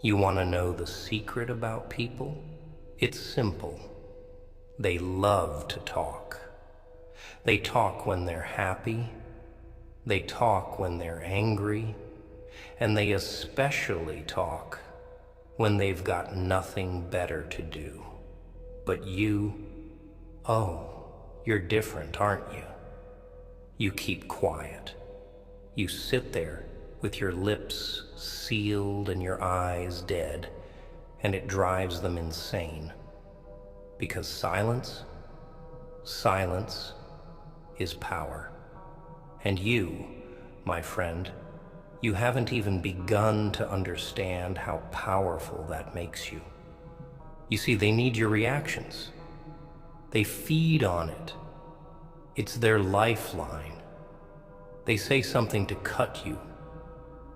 You want to know the secret about people? It's simple. They love to talk. They talk when they're happy. They talk when they're angry. And they especially talk when they've got nothing better to do. But you, oh, you're different, aren't you? You keep quiet. You sit there with your lips sealed and your eyes dead, and it drives them insane. Because silence is power. And you, my friend, you haven't even begun to understand how powerful that makes you. You see, they need your reactions. They feed on it. It's their lifeline. They say something to cut you,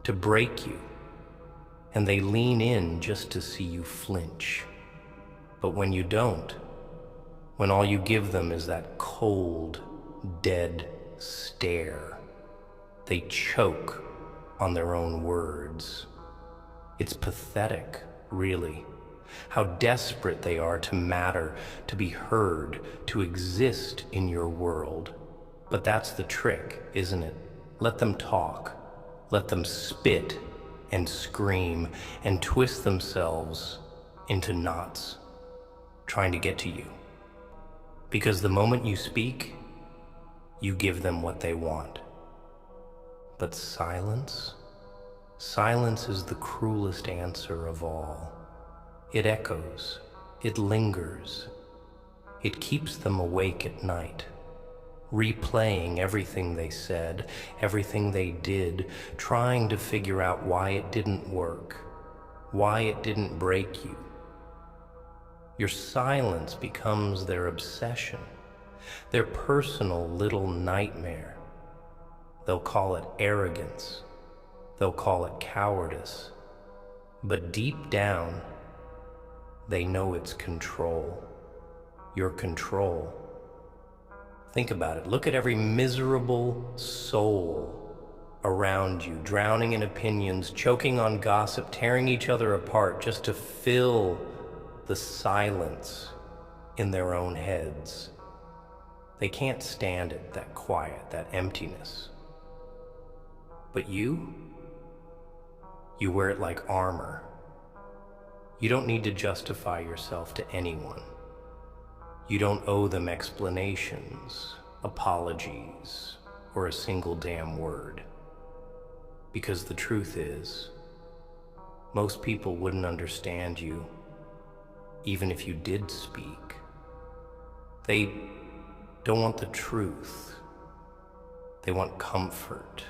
to break you, and they lean in just to see you flinch. But when you don't, when all you give them is that cold, dead stare, they choke on their own words. It's pathetic, really, how desperate they are to matter, to be heard, to exist in your world. But that's the trick, isn't it? Let them talk. Let them spit and scream and twist themselves into knots, trying to get to you. Because the moment you speak, you give them what they want. But silence is the cruelest answer of all. It echoes, it lingers, it keeps them awake at night, replaying everything they said, everything they did, trying to figure out why it didn't work, why it didn't break you. Your silence becomes their obsession, their personal little nightmare. They'll call it arrogance. They'll call it cowardice. But deep down, they know it's control. Your control. Think about it. Look at every miserable soul around you, drowning in opinions, choking on gossip, tearing each other apart just to fill the silence in their own heads. They can't stand it, that quiet, that emptiness. But you wear it like armor. You don't need to justify yourself to anyone. You don't owe them explanations, apologies, or a single damn word. Because the truth is, most people wouldn't understand you, even if you did speak. They don't want the truth. They want comfort.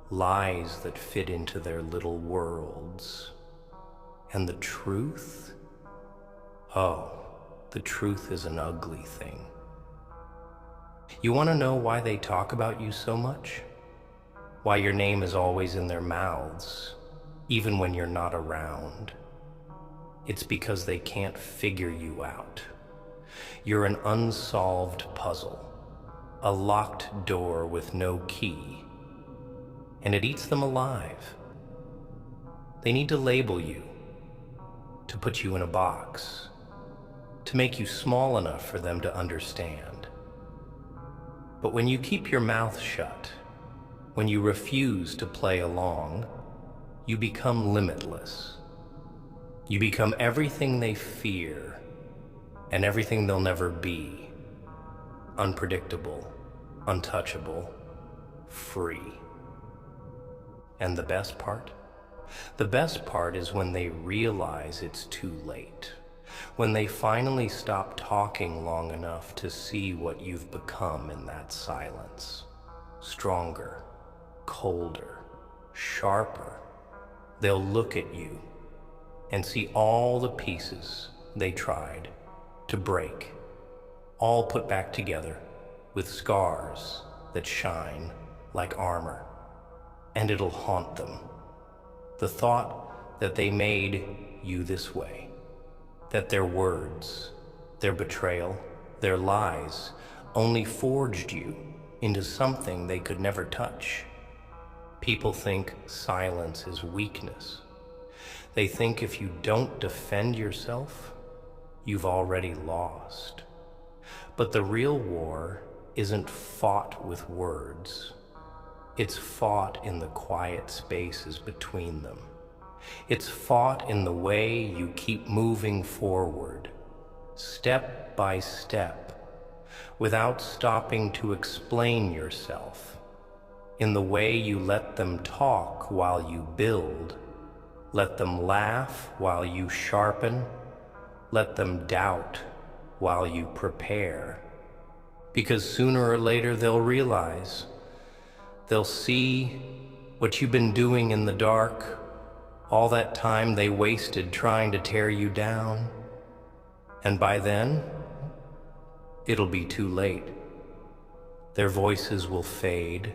Lies that fit into their little worlds. And the truth? Oh, the truth is an ugly thing. You want to know why they talk about you so much? Why your name is always in their mouths, even when you're not around? It's because they can't figure you out. You're an unsolved puzzle, a locked door with no key. And it eats them alive. They need to label you, to put you in a box, to make you small enough for them to understand. But when you keep your mouth shut, when you refuse to play along, you become limitless. You become everything they fear and everything they'll never be. Unpredictable, untouchable, free. And the best part? The best part is when they realize it's too late. When they finally stop talking long enough to see what you've become in that silence. Stronger, colder, sharper. They'll look at you and see all the pieces they tried to break, all put back together with scars that shine like armor. And it'll haunt them. The thought that they made you this way, that their words, their betrayal, their lies only forged you into something they could never touch. People think silence is weakness. They think if you don't defend yourself, you've already lost. But the real war isn't fought with words. It's fought in the quiet spaces between them. It's fought in the way you keep moving forward, step by step, without stopping to explain yourself, in the way you let them talk while you build, let them laugh while you sharpen, let them doubt while you prepare. Because sooner or later they'll realize, they'll see what you've been doing in the dark, all that time they wasted trying to tear you down. And by then, it'll be too late. Their voices will fade,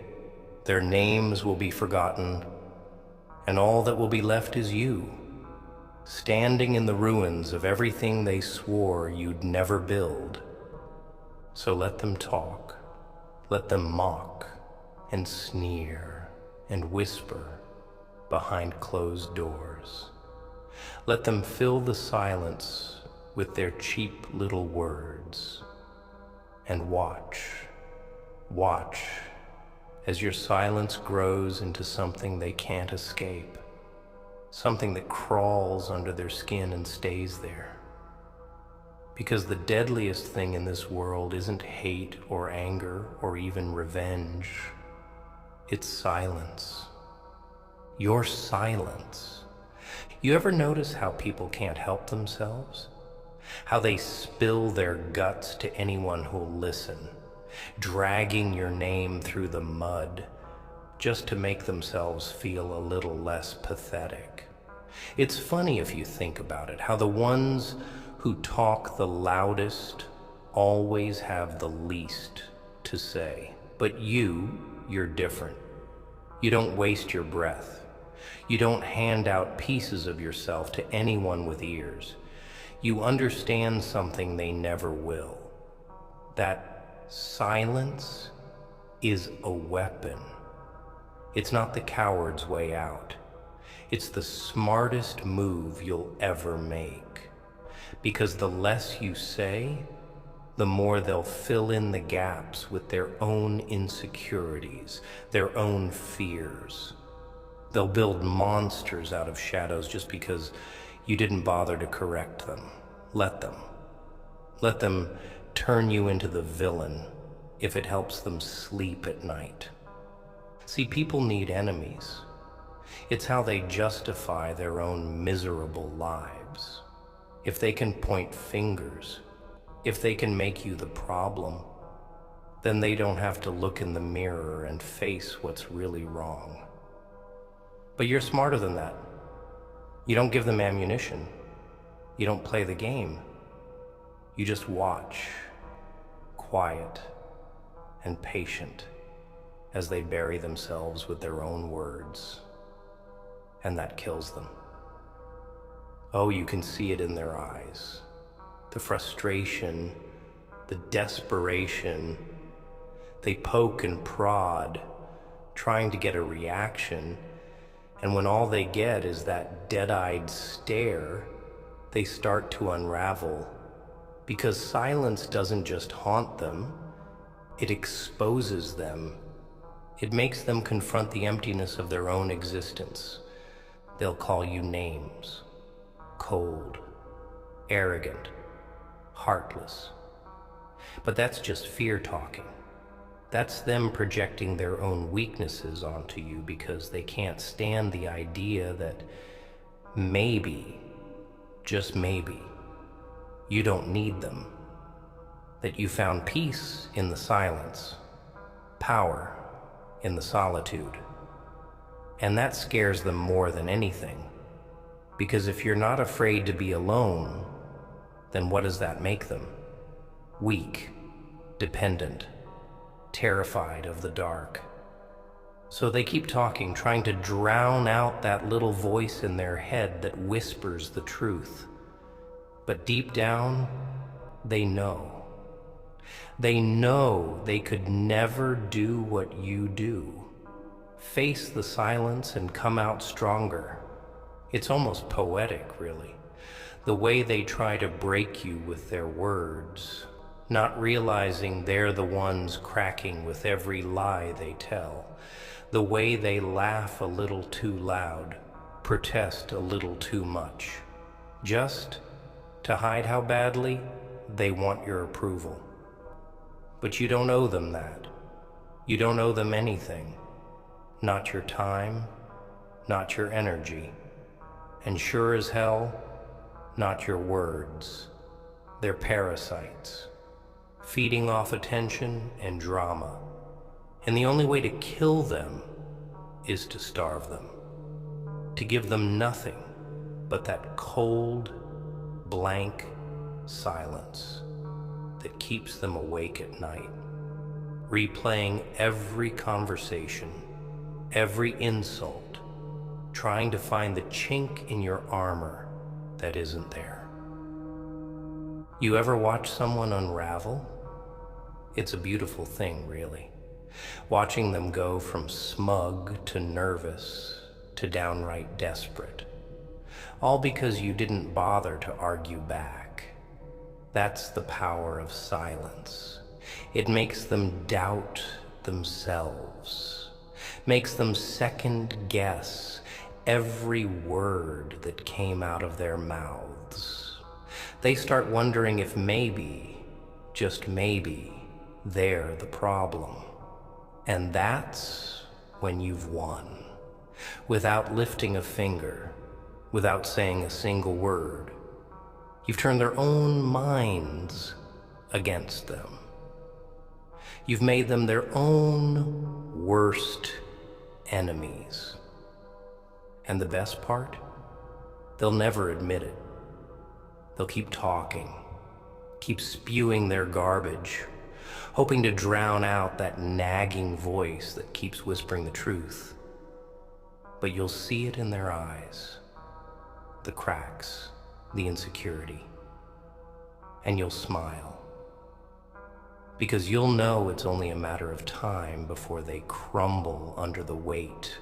their names will be forgotten, and all that will be left is you, standing in the ruins of everything they swore you'd never build. So let them talk, let them mock and sneer and whisper behind closed doors. Let them fill the silence with their cheap little words. And watch as your silence grows into something they can't escape, something that crawls under their skin and stays there. Because the deadliest thing in this world isn't hate or anger or even revenge. It's silence. Your silence. You ever notice how people can't help themselves? How they spill their guts to anyone who'll listen, dragging your name through the mud just to make themselves feel a little less pathetic. It's funny if you think about it, how the ones who talk the loudest always have the least to say. But you're different. You don't waste your breath. You don't hand out pieces of yourself to anyone with ears. You understand something they never will. That silence is a weapon. It's not the coward's way out. It's the smartest move you'll ever make. Because the less you say, the more they'll fill in the gaps with their own insecurities, their own fears. They'll build monsters out of shadows just because you didn't bother to correct them. Let them. Let them turn you into the villain if it helps them sleep at night. See, people need enemies. It's how they justify their own miserable lives. If they can point fingers, if they can make you the problem, then they don't have to look in the mirror and face what's really wrong. But you're smarter than that. You don't give them ammunition. You don't play the game. You just watch, quiet and patient, as they bury themselves with their own words. And that kills them. Oh, you can see it in their eyes. The frustration, the desperation. They poke and prod, trying to get a reaction. And when all they get is that dead-eyed stare, they start to unravel. Because silence doesn't just haunt them, it exposes them. It makes them confront the emptiness of their own existence. They'll call you names. Cold, arrogant, heartless. But that's just fear talking. That's them projecting their own weaknesses onto you because they can't stand the idea that maybe, just maybe, you don't need them. That you found peace in the silence, power in the solitude. And that scares them more than anything. Because if you're not afraid to be alone, then what does that make them? Weak, dependent, terrified of the dark. So they keep talking, trying to drown out that little voice in their head that whispers the truth. But deep down, they know. They know they could never do what you do. Face the silence and come out stronger. It's almost poetic, really. The way they try to break you with their words, not realizing they're the ones cracking with every lie they tell. The way they laugh a little too loud, protest a little too much, just to hide how badly they want your approval. But you don't owe them that. You don't owe them anything. Not your time, not your energy, and sure as hell, not your words. They're parasites, feeding off attention and drama. And the only way to kill them is to starve them, to give them nothing but that cold, blank silence that keeps them awake at night, replaying every conversation, every insult, trying to find the chink in your armor that isn't there. You ever watch someone unravel? It's a beautiful thing, really. Watching them go from smug to nervous to downright desperate. All because you didn't bother to argue back. That's the power of silence. It makes them doubt themselves, makes them second guess every word that came out of their mouths. They start wondering if maybe, just maybe, they're the problem. And that's when you've won, without lifting a finger, without saying a single word. You've turned their own minds against them. You've made them their own worst enemies. And the best part? They'll never admit it. They'll keep talking, keep spewing their garbage, hoping to drown out that nagging voice that keeps whispering the truth. But you'll see it in their eyes, the cracks, the insecurity, and you'll smile. Because you'll know it's only a matter of time before they crumble under the weight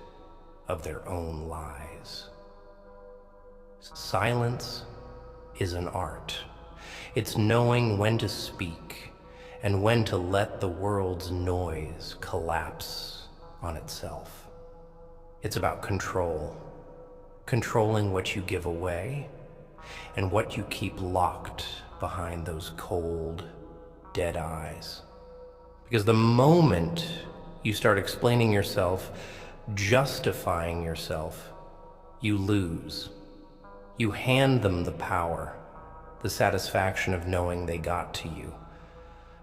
of their own lies. Silence is an art. It's knowing when to speak and when to let the world's noise collapse on itself. It's about control, controlling what you give away and what you keep locked behind those cold, dead eyes. Because the moment you start explaining yourself, justifying yourself, you lose. You hand them the power, the satisfaction of knowing they got to you.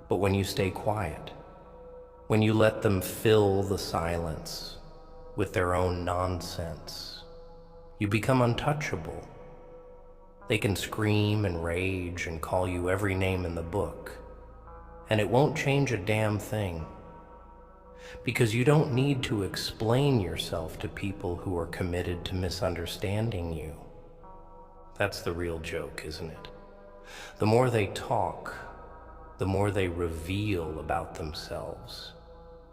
But when you stay quiet, when you let them fill the silence with their own nonsense, you become untouchable. They can scream and rage and call you every name in the book, and it won't change a damn thing. Because you don't need to explain yourself to people who are committed to misunderstanding you. That's the real joke, isn't it? The more they talk, the more they reveal about themselves,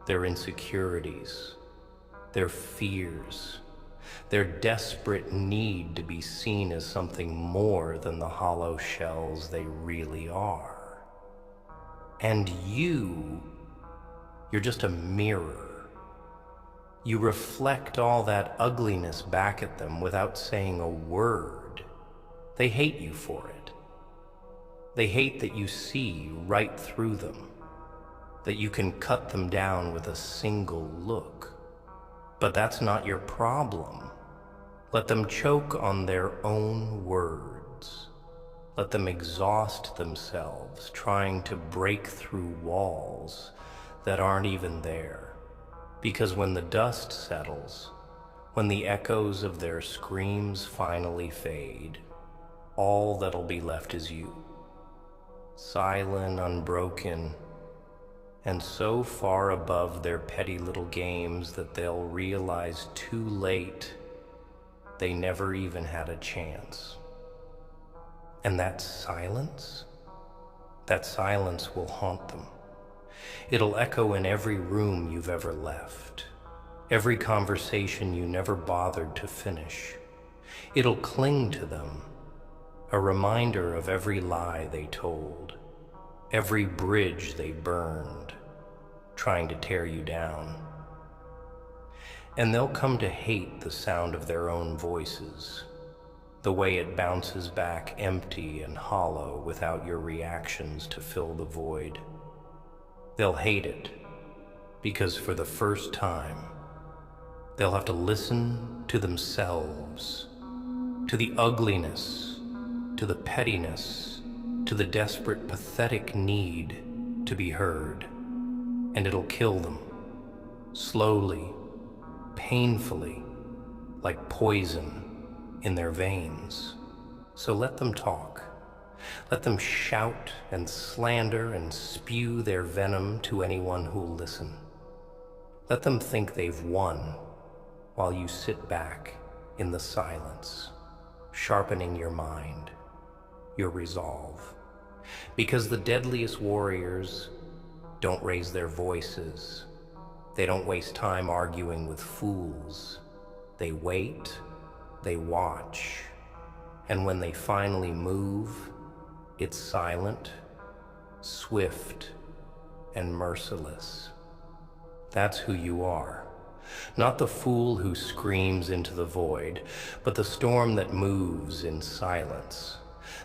their insecurities, their fears, their desperate need to be seen as something more than the hollow shells they really are. And you're just a mirror. You reflect all that ugliness back at them without saying a word. They hate you for it. They hate that you see right through them, that you can cut them down with a single look. But that's not your problem. Let them choke on their own words. Let them exhaust themselves trying to break through walls that aren't even there. Because when the dust settles, when the echoes of their screams finally fade, all that'll be left is you. Silent, unbroken, and so far above their petty little games that they'll realize too late they never even had a chance. And that silence will haunt them. It'll echo in every room you've ever left, every conversation you never bothered to finish, It'll cling to them, a reminder of every lie they told, every bridge they burned, trying to tear you down. And they'll come to hate the sound of their own voices, the way it bounces back empty and hollow without your reactions to fill the void. They'll hate it because for the first time, they'll have to listen to themselves, to the ugliness, to the pettiness, to the desperate, pathetic need to be heard. And it'll kill them, slowly, painfully, like poison in their veins. So let them talk. Let them shout and slander and spew their venom to anyone who'll listen. Let them think they've won while you sit back in the silence, sharpening your mind, your resolve. Because the deadliest warriors don't raise their voices. They don't waste time arguing with fools. They wait, they watch, and when they finally move, it's silent, swift, and merciless. That's who you are. Not the fool who screams into the void, but the storm that moves in silence,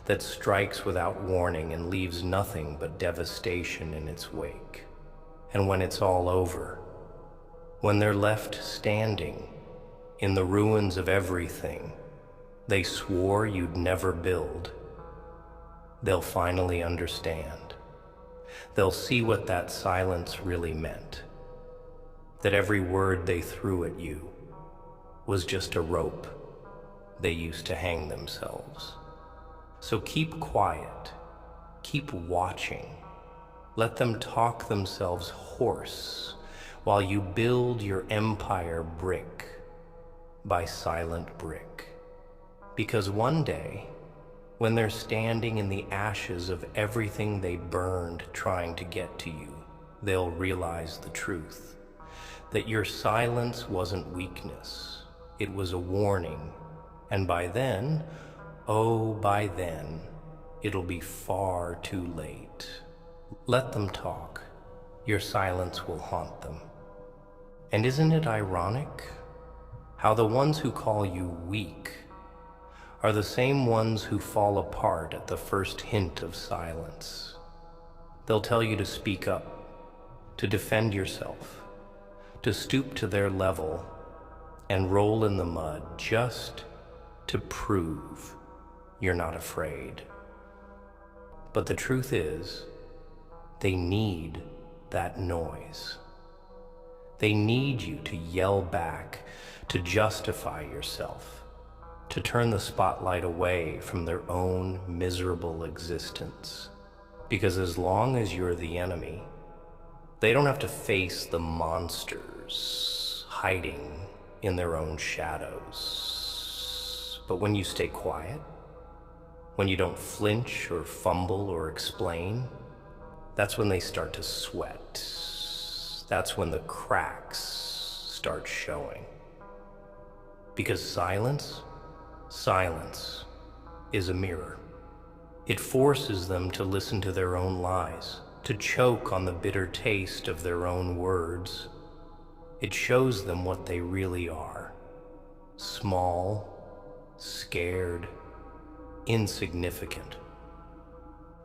that strikes without warning and leaves nothing but devastation in its wake. And when it's all over, when they're left standing in the ruins of everything they swore you'd never build, they'll finally understand. They'll see what that silence really meant. That every word they threw at you was just a rope they used to hang themselves. So keep quiet, keep watching. Let them talk themselves hoarse while you build your empire brick by silent brick. Because one day, when they're standing in the ashes of everything they burned trying to get to you, they'll realize the truth. That your silence wasn't weakness, it was a warning. And by then, oh, by then, it'll be far too late. Let them talk. Your silence will haunt them. And isn't it ironic how the ones who call you weak are the same ones who fall apart at the first hint of silence? They'll tell you to speak up, to defend yourself, to stoop to their level and roll in the mud just to prove you're not afraid. But the truth is, they need that noise. They need you to yell back, to justify yourself, to turn the spotlight away from their own miserable existence. Because as long as you're the enemy, they don't have to face the monsters hiding in their own shadows. But when you stay quiet, when you don't flinch or fumble or explain, that's when they start to sweat. That's when the cracks start showing. Because silence is a mirror. It forces them to listen to their own lies, to choke on the bitter taste of their own words. It shows them what they really are. Small, scared, insignificant.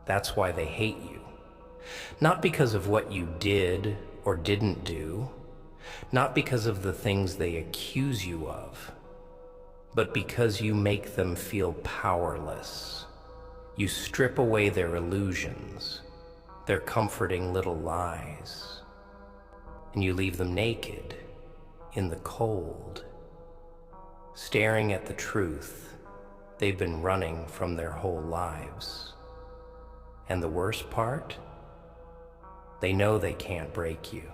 That's why they hate you. Not because of what you did or didn't do, not because of the things they accuse you of, but because you make them feel powerless. You strip away their illusions, their comforting little lies, and you leave them naked in the cold, staring at the truth they've been running from their whole lives. And the worst part? They know they can't break you.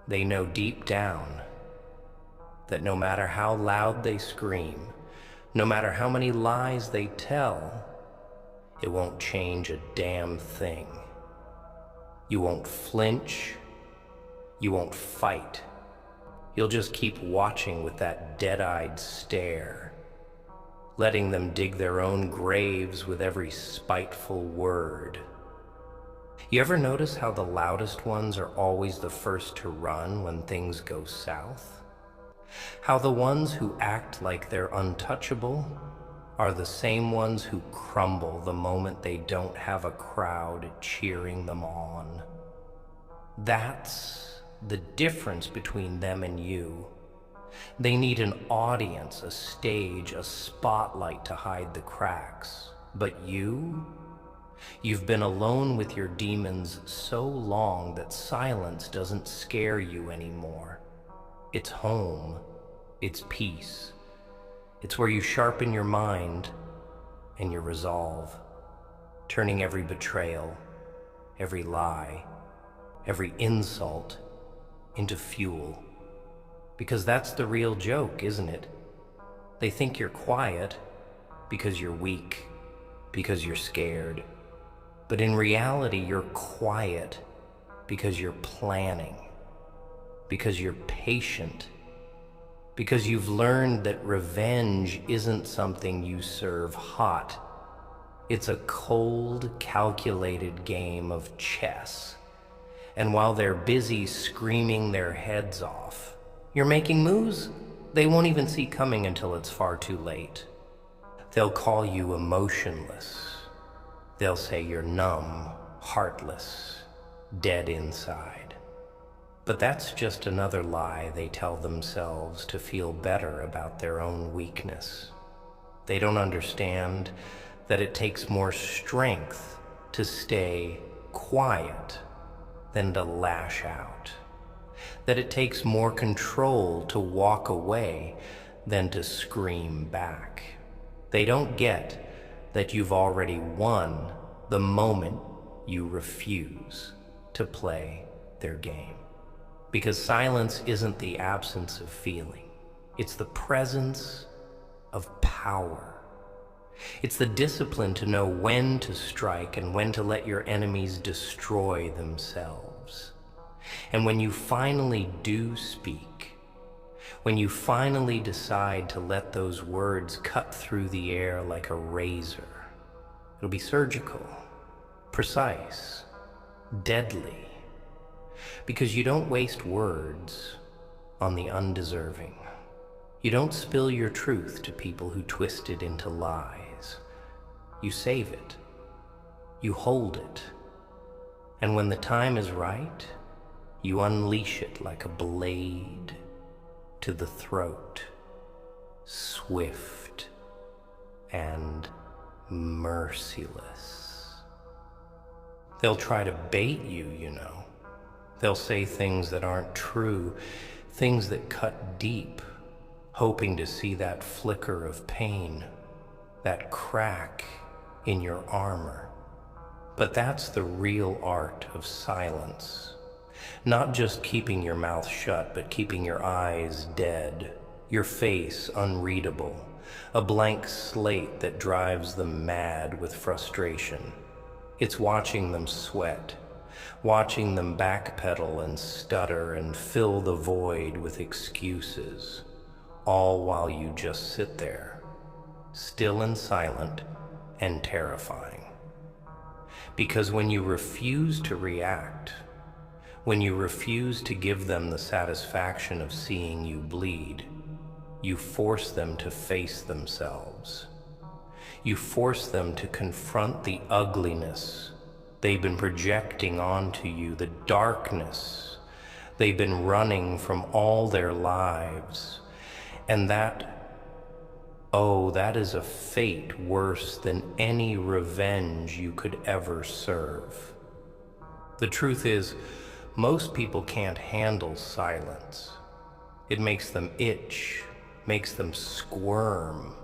They know deep down that no matter how loud they scream, no matter how many lies they tell, it won't change a damn thing. You won't flinch. You won't fight. You'll just keep watching with that dead-eyed stare letting them dig their own graves with every spiteful word. You ever notice how the loudest ones are always the first to run when things go south? How the ones who act like they're untouchable are the same ones who crumble the moment they don't have a crowd cheering them on. That's the difference between them and you. They need an audience, a stage, a spotlight to hide the cracks. But you've been alone with your demons so long that silence doesn't scare you anymore. It's home. It's peace. It's where you sharpen your mind and your resolve, turning every betrayal, every lie, every insult into fuel. Because that's the real joke, isn't it? They think you're quiet because you're weak, because you're scared. But in reality, you're quiet because you're planning, because you're patient, because you've learned that revenge isn't something you serve hot. It's a cold, calculated game of chess. And while they're busy screaming their heads off, you're making moves they won't even see coming until it's far too late. They'll call you emotionless. They'll say you're numb, heartless, dead inside. But that's just another lie they tell themselves to feel better about their own weakness. They don't understand that it takes more strength to stay quiet than to lash out. That it takes more control to walk away than to scream back. They don't get that you've already won the moment you refuse to play their game. Because silence isn't the absence of feeling. It's the presence of power. It's the discipline to know when to strike and when to let your enemies destroy themselves. And when you finally do speak, when you finally decide to let those words cut through the air like a razor, it'll be surgical, precise, deadly, because you don't waste words on the undeserving. You don't spill your truth to people who twist it into lies. You save it. You hold it. And when the time is right, you unleash it like a blade to the throat, swift and merciless. They'll try to bait you, you know. They'll say things that aren't true, things that cut deep, hoping to see that flicker of pain, that crack in your armor. But that's the real art of silence. Not just keeping your mouth shut, but keeping your eyes dead, your face unreadable, a blank slate that drives them mad with frustration. It's watching them sweat, watching them backpedal and stutter and fill the void with excuses, all while you just sit there, still and silent and terrifying. Because when you refuse to react, when you refuse to give them the satisfaction of seeing you bleed, you force them to face themselves. You force them to confront the ugliness they've been projecting onto you, the darkness they've been running from all their lives. And that is a fate worse than any revenge you could ever serve. The truth is, most people can't handle silence. It makes them itch, makes them squirm,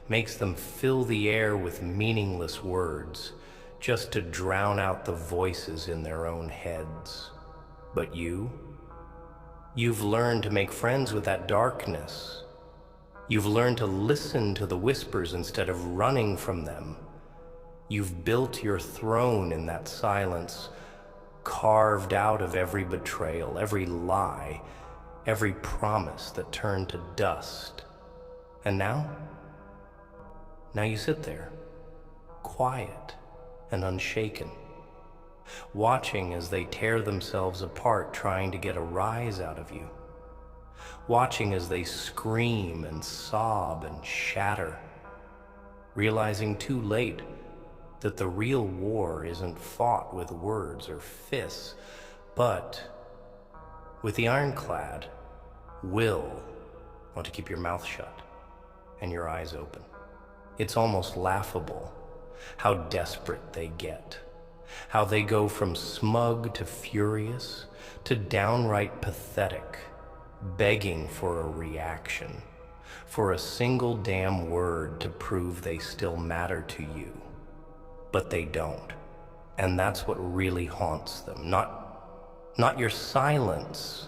makes them fill the air with meaningless words just to drown out the voices in their own heads. But you've learned to make friends with that darkness. You've learned to listen to the whispers instead of running from them. You've built your throne in that silence, carved out of every betrayal, every lie, every promise that turned to dust. And now Now you sit there, quiet and unshaken, watching as they tear themselves apart trying to get a rise out of you, watching as they scream and sob and shatter, realizing too late that the real war isn't fought with words or fists, but with the ironclad will want to keep your mouth shut and your eyes open. It's almost laughable how desperate they get, how they go from smug to furious to downright pathetic, begging for a reaction, for a single damn word to prove they still matter to you. But they don't. And that's what really haunts them. Not your silence,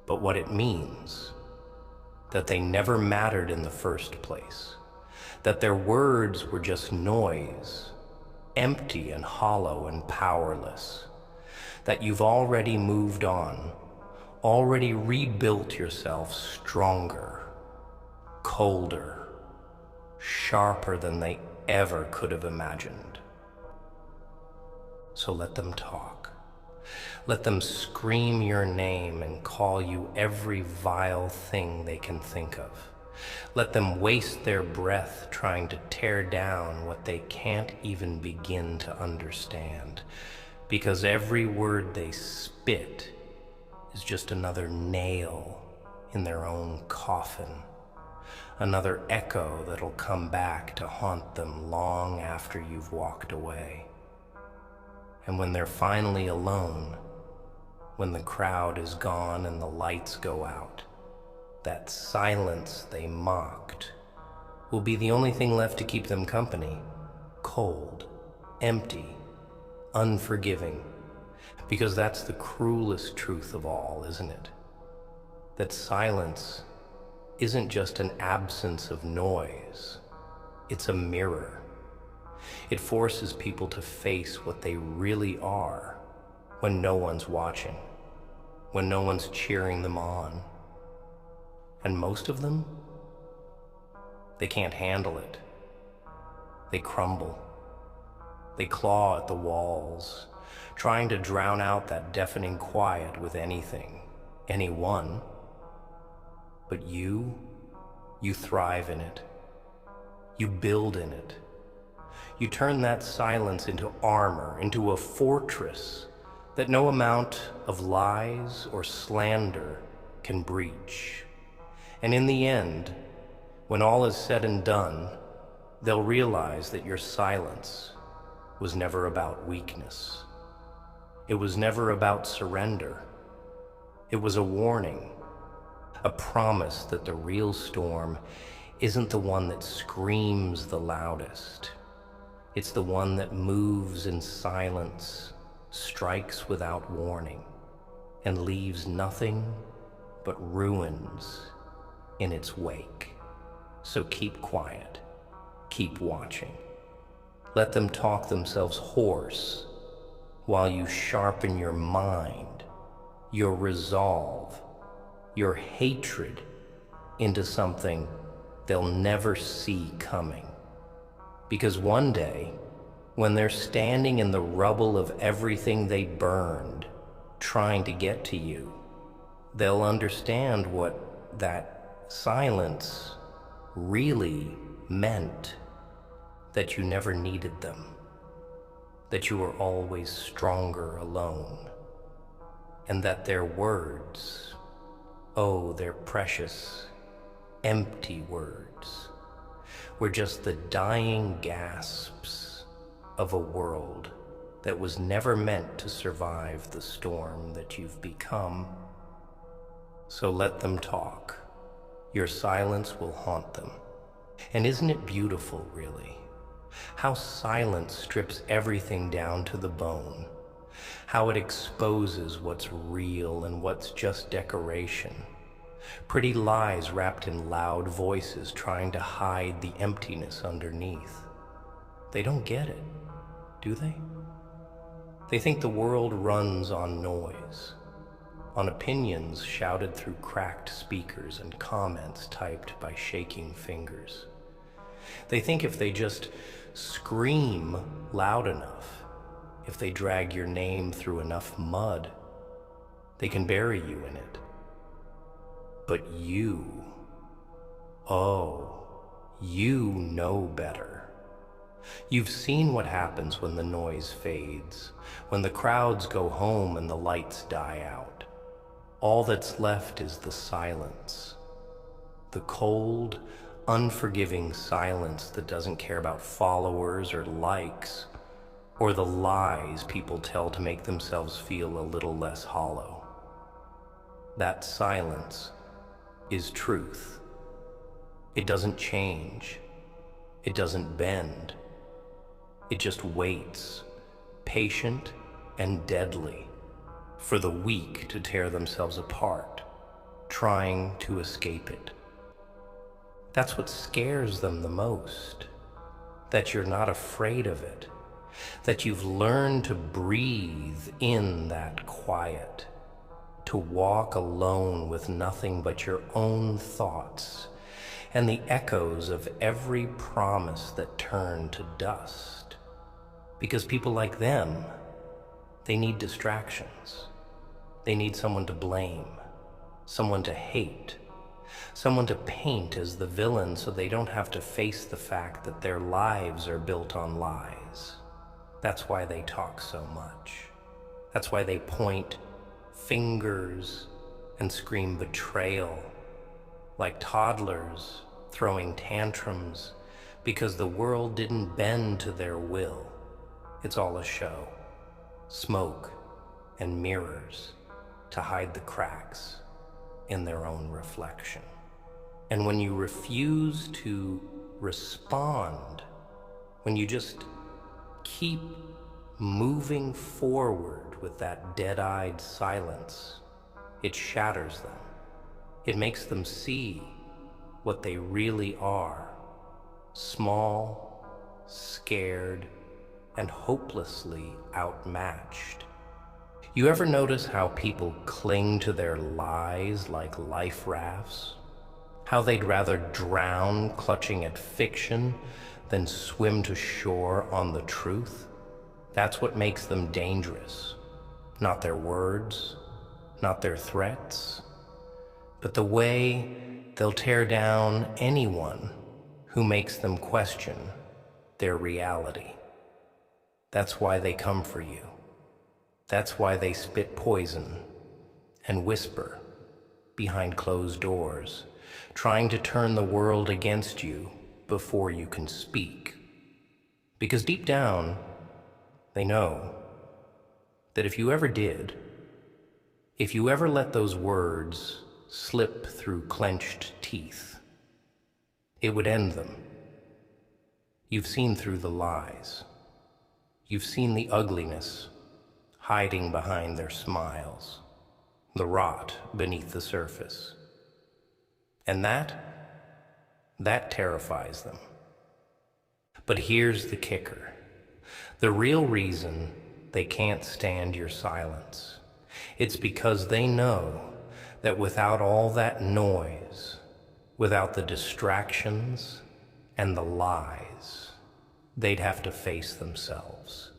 but what it means. That they never mattered in the first place. That their words were just noise, empty and hollow and powerless. That you've already moved on, already rebuilt yourself stronger, colder, sharper than they ever could have imagined. So let them talk. Let them scream your name and call you every vile thing they can think of. Let them waste their breath trying to tear down what they can't even begin to understand, because every word they spit is just another nail in their own coffin, another echo that'll come back to haunt them long after you've walked away. And when they're finally alone, when the crowd is gone and the lights go out, that silence they mocked will be the only thing left to keep them company, cold, empty, unforgiving, because that's the cruelest truth of all, isn't it? That silence isn't just an absence of noise, it's a mirror. It forces people to face what they really are when no one's watching, when no one's cheering them on. And most of them, they can't handle it. They crumble. They claw at the walls, trying to drown out that deafening quiet with anything, anyone. But you thrive in it. You build in it. You turn that silence into armor, into a fortress that no amount of lies or slander can breach. And in the end, when all is said and done, they'll realize that your silence was never about weakness. It was never about surrender. It was a warning, a promise that the real storm isn't the one that screams the loudest. It's the one that moves in silence, strikes without warning, and leaves nothing but ruins in its wake. So keep quiet, keep watching. Let them talk themselves hoarse while you sharpen your mind, your resolve, your hatred into something they'll never see coming. Because one day, when they're standing in the rubble of everything they burned, trying to get to you, they'll understand what that silence really meant, that you never needed them, that you were always stronger alone, and that their words, oh, their precious, empty words, were just the dying gasps of a world that was never meant to survive the storm that you've become. So let them talk. Your silence will haunt them. And isn't it beautiful, really? How silence strips everything down to the bone. How it exposes what's real and what's just decoration. Pretty lies wrapped in loud voices trying to hide the emptiness underneath. They don't get it, do they? They think the world runs on noise, on opinions shouted through cracked speakers and comments typed by shaking fingers. They think if they just scream loud enough, if they drag your name through enough mud, they can bury you in it. But you, oh, you know better. You've seen what happens when the noise fades, when the crowds go home and the lights die out. All that's left is the silence. The cold, unforgiving silence that doesn't care about followers or likes, or the lies people tell to make themselves feel a little less hollow. That silence is truth. It doesn't change. It doesn't bend. It just waits, patient and deadly, for the weak to tear themselves apart, trying to escape it. That's what scares them the most, that you're not afraid of it, that you've learned to breathe in that quiet, to walk alone with nothing but your own thoughts and the echoes of every promise that turned to dust. Because people like them, they need distractions. They need someone to blame, someone to hate, someone to paint as the villain so they don't have to face the fact that their lives are built on lies. That's why they talk so much. That's why they point fingers and scream betrayal, like toddlers throwing tantrums because the world didn't bend to their will. It's all a show, smoke and mirrors to hide the cracks in their own reflection. And when you refuse to respond, when you just keep moving forward with that dead-eyed silence, it shatters them. It makes them see what they really are: small, scared, and hopelessly outmatched. You ever notice how people cling to their lies like life rafts? How they'd rather drown clutching at fiction than swim to shore on the truth? That's what makes them dangerous. Not their words, not their threats, but the way they'll tear down anyone who makes them question their reality. That's why they come for you. That's why they spit poison and whisper behind closed doors, trying to turn the world against you before you can speak. Because deep down, they know that if you ever did, if you ever let those words slip through clenched teeth, it would end them. You've seen through the lies. You've seen the ugliness hiding behind their smiles, the rot beneath the surface. And that terrifies them. But here's the kicker. The real reason they can't stand your silence, it's because they know that without all that noise, without the distractions and the lies, they'd have to face themselves.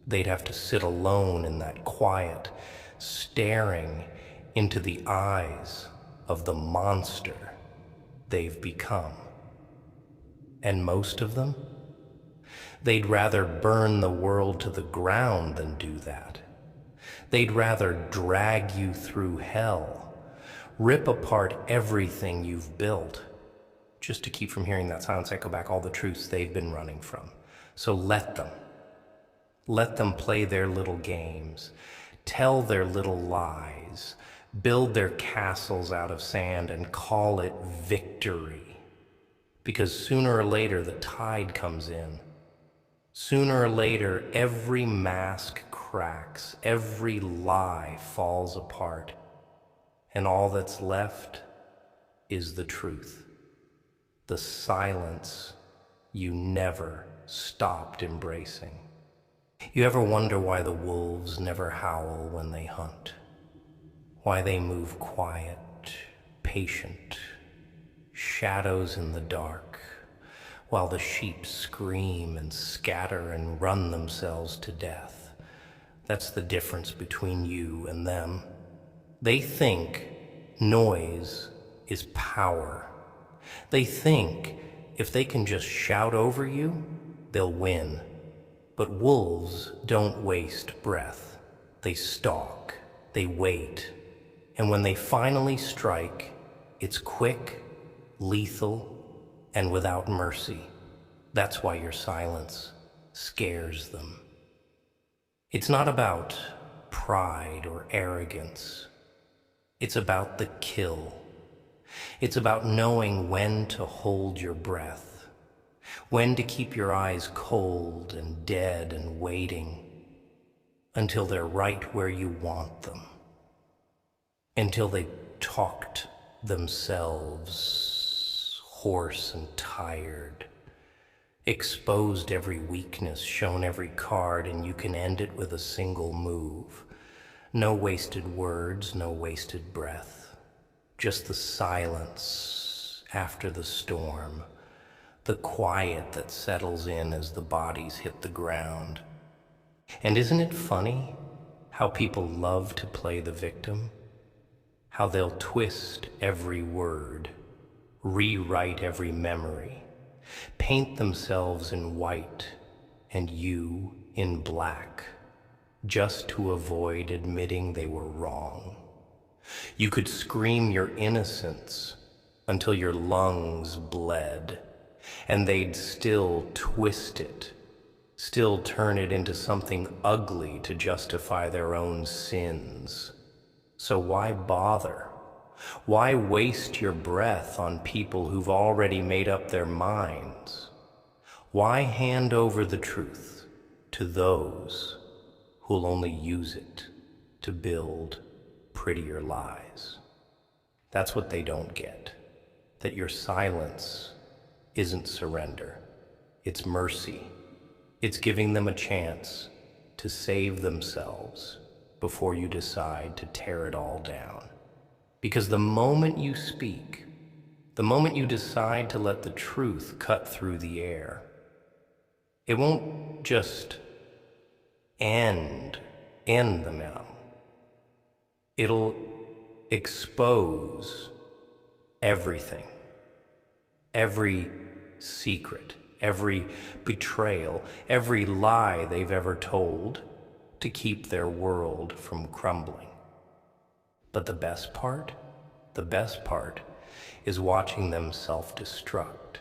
They'd have to sit alone in that quiet, staring into the eyes of the monster they've become. And most of them, they'd rather burn the world to the ground than do that. They'd rather drag you through hell, rip apart everything you've built, just to keep from hearing that silence echo back all the truths they've been running from. So let them. Let them play their little games, tell their little lies, build their castles out of sand and call it victory. Because sooner or later the tide comes in. Sooner or later every mask cracks, every lie falls apart, and all that's left is the truth. The silence you never stopped embracing. You ever wonder why the wolves never howl when they hunt? Why they move quiet, patient, shadows in the dark, while the sheep scream and scatter and run themselves to death. That's the difference between you and them. They think noise is power. They think if they can just shout over you, they'll win. But wolves don't waste breath. They stalk, they wait, and when they finally strike, it's quick, lethal, and without mercy. That's why your silence scares them. It's not about pride or arrogance. It's about the kill. It's about knowing when to hold your breath, when to keep your eyes cold and dead and waiting until they're right where you want them, until they talked themselves hoarse and tired, exposed every weakness, shown every card, and you can end it with a single move. No wasted words, no wasted breath. Just the silence after the storm, the quiet that settles in as the bodies hit the ground. And isn't it funny how people love to play the victim? How they'll twist every word, rewrite every memory, paint themselves in white and you in black, just to avoid admitting they were wrong. You could scream your innocence until your lungs bled, and they'd still twist it, still turn it into something ugly to justify their own sins. So why bother? Why waste your breath on people who've already made up their minds? Why hand over the truth to those who'll only use it to build prettier lies? That's what they don't get, that your silence isn't surrender. It's mercy. It's giving them a chance to save themselves before you decide to tear it all down. Because the moment you speak, the moment you decide to let the truth cut through the air, it won't just end them out. It'll expose everything, every secret, every betrayal, every lie they've ever told to keep their world from crumbling. But the best part is watching them self-destruct,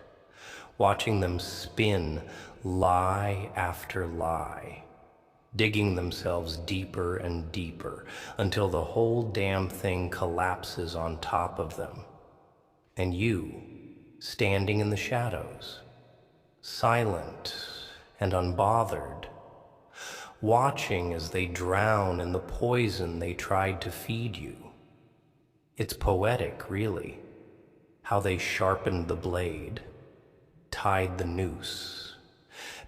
watching them spin lie after lie, digging themselves deeper and deeper until the whole damn thing collapses on top of them. And you, standing in the shadows, silent and unbothered, watching as they drown in the poison they tried to feed you. It's poetic, really, how they sharpened the blade, tied the noose,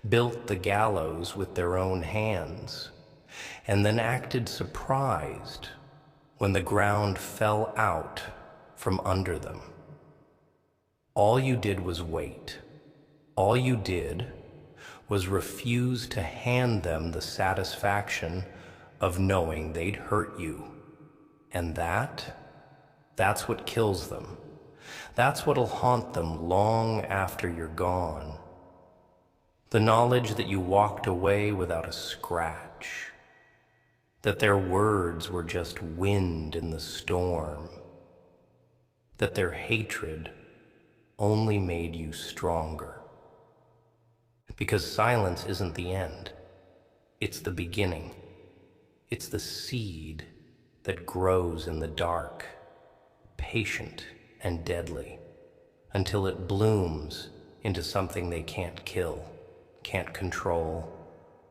built the gallows with their own hands, and then acted surprised when the ground fell out from under them. All you did was wait. All you did was refuse to hand them the satisfaction of knowing they'd hurt you. And that's what kills them. That's what'll haunt them long after you're gone. The knowledge that you walked away without a scratch, that their words were just wind in the storm, that their hatred only made you stronger. Because silence isn't the end. It's the beginning. It's the seed that grows in the dark, patient and deadly, until it blooms into something they can't kill, can't control,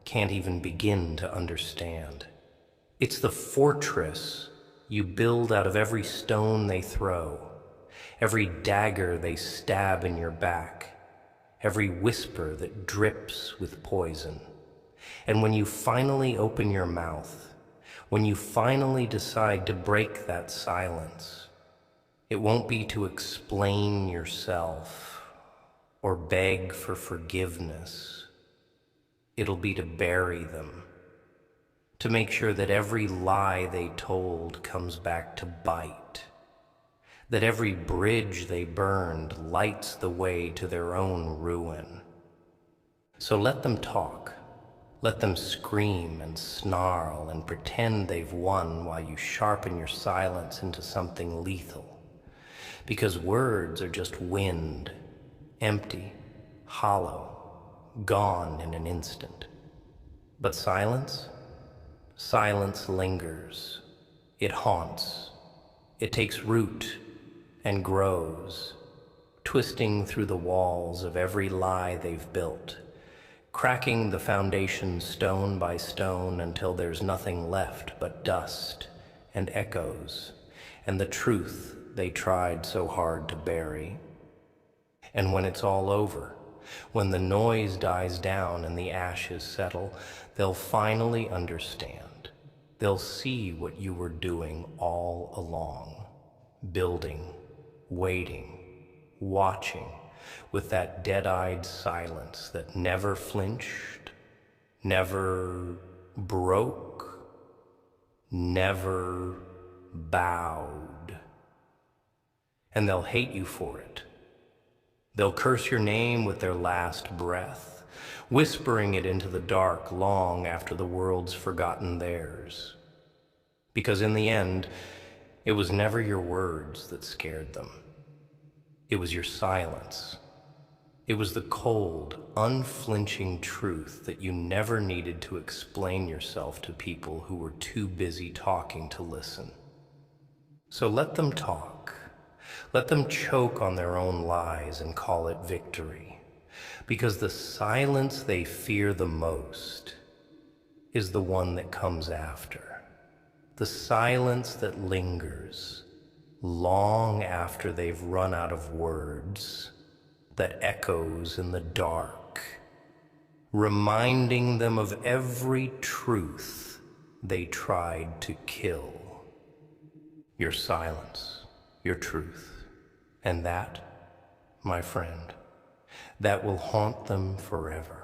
can't even begin to understand. It's the fortress you build out of every stone they throw, every dagger they stab in your back, every whisper that drips with poison. And when you finally open your mouth, when you finally decide to break that silence, it won't be to explain yourself or beg for forgiveness. It'll be to bury them, to make sure that every lie they told comes back to bite, that every bridge they burned lights the way to their own ruin. So let them talk. Let them scream and snarl and pretend they've won while you sharpen your silence into something lethal. Because words are just wind, empty, hollow, gone in an instant. But silence? Silence lingers. It haunts. It takes root and grows, twisting through the walls of every lie they've built, cracking the foundation stone by stone until there's nothing left but dust and echoes and the truth they tried so hard to bury. And when it's all over, when the noise dies down and the ashes settle, they'll finally understand. They'll see what you were doing all along, building, waiting, watching, with that dead-eyed silence that never flinched, never broke, never bowed. And they'll hate you for it. They'll curse your name with their last breath, whispering it into the dark long after the world's forgotten theirs. Because in the end, it was never your words that scared them. It was your silence. It was the cold, unflinching truth that you never needed to explain yourself to people who were too busy talking to listen. So let them talk. Let them choke on their own lies and call it victory. Because the silence they fear the most is the one that comes after. The silence that lingers long after they've run out of words, that echoes in the dark, reminding them of every truth they tried to kill. Your silence, your truth, and that, my friend, that will haunt them forever.